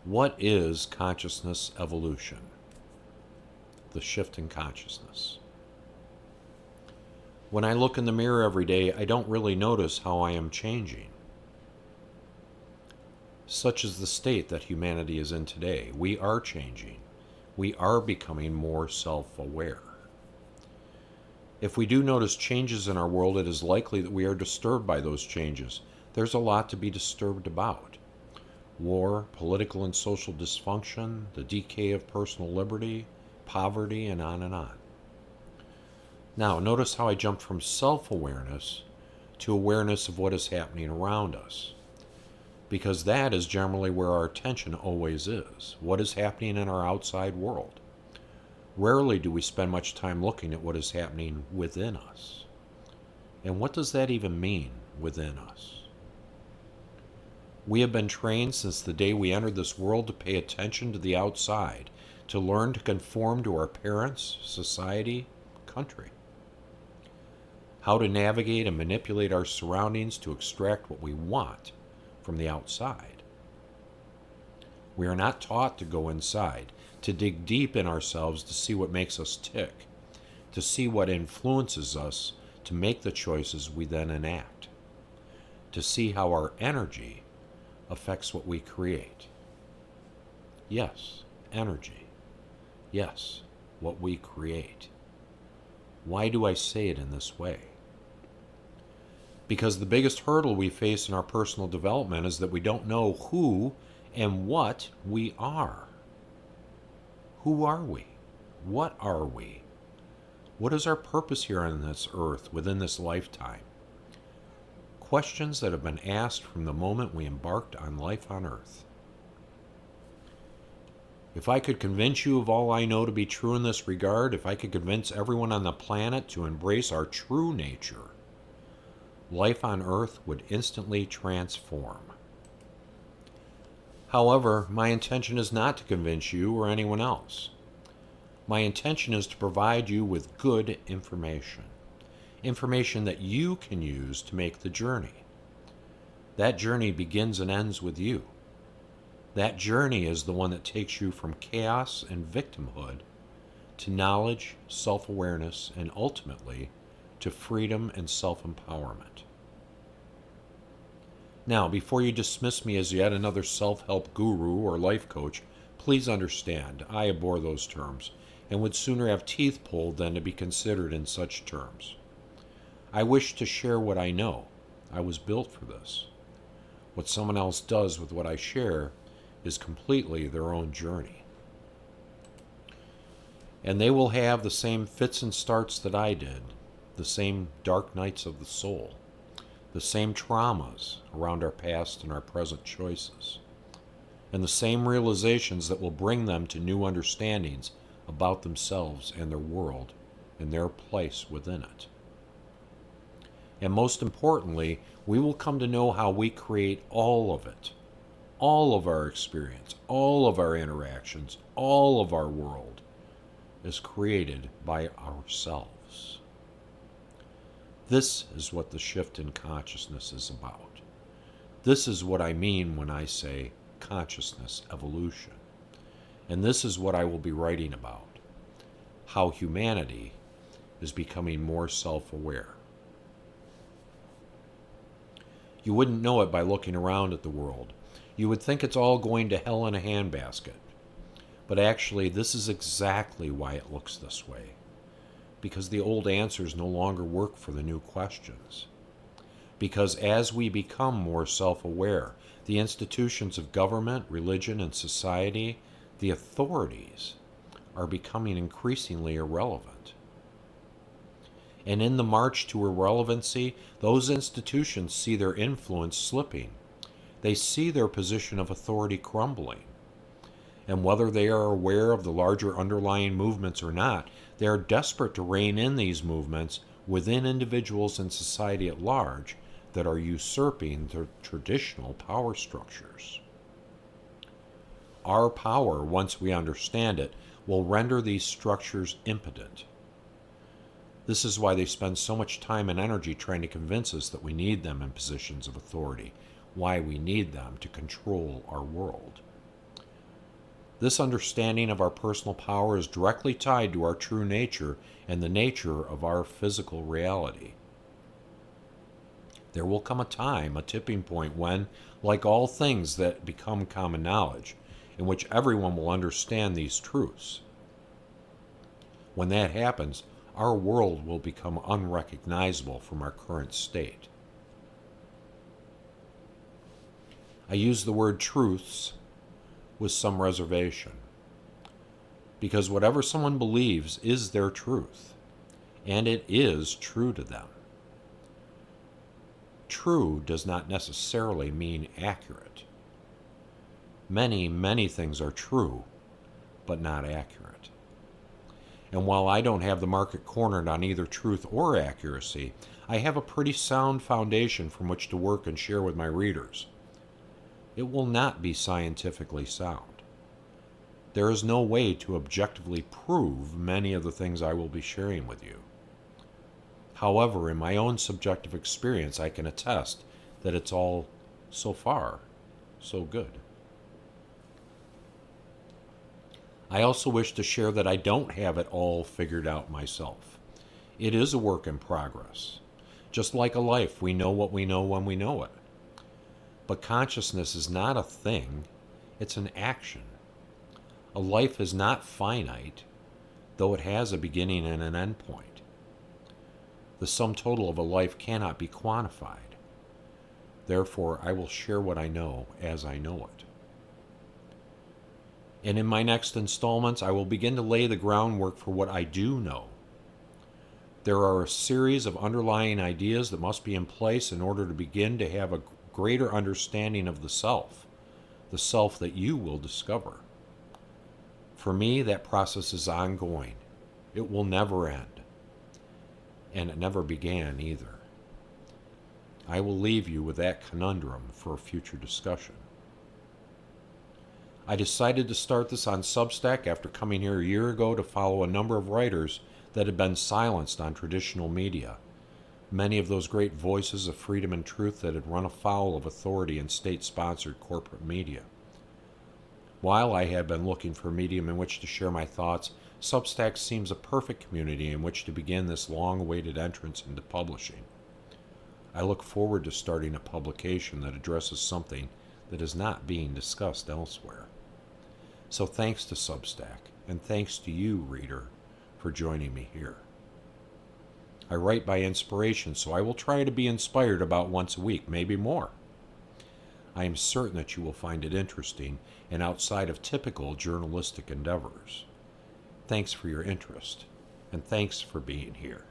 What is consciousness evolution? The shift in consciousness. When I look in the mirror every day, I don't really notice how I am changing. Such is the state that humanity is in today. We are changing. We are becoming more self-aware. If we do notice changes in our world, it is likely that we are disturbed by those changes. There's a lot to be disturbed about. War, political and social dysfunction, the decay of personal liberty, poverty, and on and on. Now, notice how I jumped from self-awareness to awareness of what is happening around us. Because that is generally where our attention always is. What is happening in our outside world? Rarely do we spend much time looking at what is happening within us. And what does that even mean, within us? We have been trained since the day we entered this world to pay attention to the outside, to learn to conform to our parents, society, country. How to navigate and manipulate our surroundings to extract what we want from the outside. We are not taught to go inside, to dig deep in ourselves to see what makes us tick, to see what influences us to make the choices we then enact, to see how our energy affects what we create. Yes, energy. Yes, what we create. Why do I say it in this way? Because the biggest hurdle we face in our personal development is that we don't know who and what we are. Who are we? What are we? What is our purpose here on this earth within this lifetime? Questions that have been asked from the moment we embarked on life on earth. If I could convince you of all I know to be true in this regard, if I could convince everyone on the planet to embrace our true nature, life on earth would instantly transform. However, my intention is not to convince you or anyone else. My intention is to provide you with good information. Information that you can use to make the journey. That journey begins and ends with you. That journey is the one that takes you from chaos and victimhood to knowledge, self-awareness, and ultimately to freedom and self-empowerment. Now, before you dismiss me as yet another self-help guru or life coach, please understand, I abhor those terms and would sooner have teeth pulled than to be considered in such terms. I wish to share what I know. I was built for this. What someone else does with what I share is completely their own journey. And they will have the same fits and starts that I did, the same dark nights of the soul, the same traumas around our past and our present choices, and the same realizations that will bring them to new understandings about themselves and their world and their place within it. And most importantly, we will come to know how we create all of it, all of our experience, all of our interactions, all of our world is created by ourselves. This is what the shift in consciousness is about. This is what I mean when I say consciousness evolution. And this is what I will be writing about. How humanity is becoming more self-aware. You wouldn't know it by looking around at the world. You would think it's all going to hell in a handbasket. But actually, this is exactly why it looks this way. Because the old answers no longer work for the new questions. Because as we become more self-aware, the institutions of government, religion, and society, the authorities, are becoming increasingly irrelevant. And in the march to irrelevancy, those institutions see their influence slipping. They see their position of authority crumbling. And whether they are aware of the larger underlying movements or not, they are desperate to rein in these movements within individuals and society at large that are usurping the traditional power structures. Our power, once we understand it, will render these structures impotent. This is why they spend so much time and energy trying to convince us that we need them in positions of authority, why we need them to control our world. This understanding of our personal power is directly tied to our true nature and the nature of our physical reality. There will come a time, a tipping point, when, like all things that become common knowledge, in which everyone will understand these truths. When that happens, our world will become unrecognizable from our current state. I use the word truths with some reservation, because whatever someone believes is their truth, and it is true to them. True does not necessarily mean accurate. Many things are true, but not accurate. And while I don't have the market cornered on either truth or accuracy, I have a pretty sound foundation from which to work and share with my readers. It will not be scientifically sound. There is no way to objectively prove many of the things I will be sharing with you. However, in my own subjective experience, I can attest that it's all, so far, so good. I also wish to share that I don't have it all figured out myself. It is a work in progress. Just like a life, we know what we know when we know it. But consciousness is not a thing, it's an action. A life is not finite, though it has a beginning and an end point. The sum total of a life cannot be quantified. Therefore, I will share what I know as I know it. And in my next installments, I will begin to lay the groundwork for what I do know. There are a series of underlying ideas that must be in place in order to begin to have a greater understanding of the self that you will discover. For me, that process is ongoing. It will never end. And it never began either. I will leave you with that conundrum for a future discussion. I decided to start this on Substack after coming here a year ago to follow a number of writers that had been silenced on traditional media. Many of those great voices of freedom and truth that had run afoul of authority and state-sponsored corporate media. While I had been looking for a medium in which to share my thoughts, Substack seems a perfect community in which to begin this long-awaited entrance into publishing. I look forward to starting a publication that addresses something that is not being discussed elsewhere. So thanks to Substack, and thanks to you, reader, for joining me here. I write by inspiration, so I will try to be inspired about once a week, maybe more. I am certain that you will find it interesting and outside of typical journalistic endeavors. Thanks for your interest, and thanks for being here.